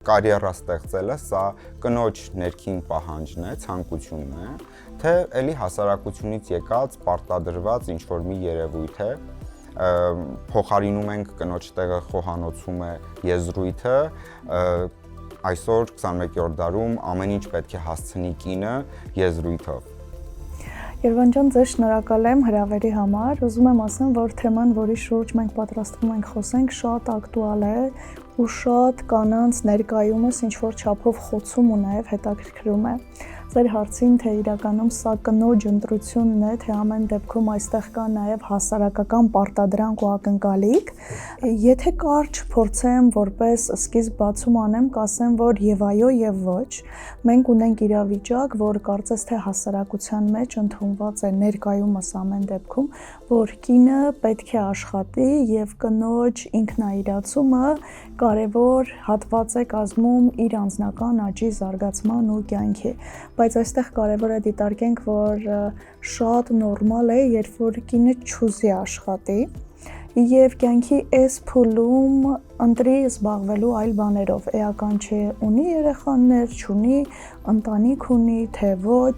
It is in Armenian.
Կարիերա ստեղծելը սա կնոջ ներքին պահանջն է, ցանկությունն է, թե էլի հասարակությունից եկած, պարտադրված ինչ-որ մի երևույթ է, փոխարինում ենք կնոջ տեղը խոհանոցում է եզրույթը, այսօր 21-րդ դարում ամեն ինչ պետք է հասցնի կինը եզրույթով։ Երվան ջան, ձեզ շնորհակալ եմ հրավերի համար, ուզում եմ ասեմ, որ թեման, որի շուրջ մենք պատրաստվում ենք խոսենք, շատ ակտուալ է ու շատ կանանց ներկայումս ինչ-որ չափով խոցում ու նաև հետաքրքրում է։ Ձեր հարցին, թե իրականում սա կնոջ ընտրությունն է, թե ամեն դեպքում այստեղ կա նաև հասարակական պարտադրանք ու ակնկալիք, եթե կարճ փորձեմ որպես սկիզբ բացում անեմ, կասեմ, որ եւ այո եւ ոչ, մենք ունենք իրավիճակ, որ կարծես թե հասարակության մեջ ընդունված է ներկայումս ամեն դեպքում, որ կինը պետք է աշխատի եւ կնոջ ինքնաիրացումը կարևոր հատված է կազմում իր անձնական աճի, զարգացման ու կյանքի, բայց այստեղ կարևոր է դիտարկենք, որ շատ նորմալ է, երբ որ կինը չուզի աշխատի եւ կյանքի այս փուլում ընտրի զբաղվելու այլ բաներով, էական չէ ունի երեխաներ, չունի, ընտանիք ունի, թե ոչ,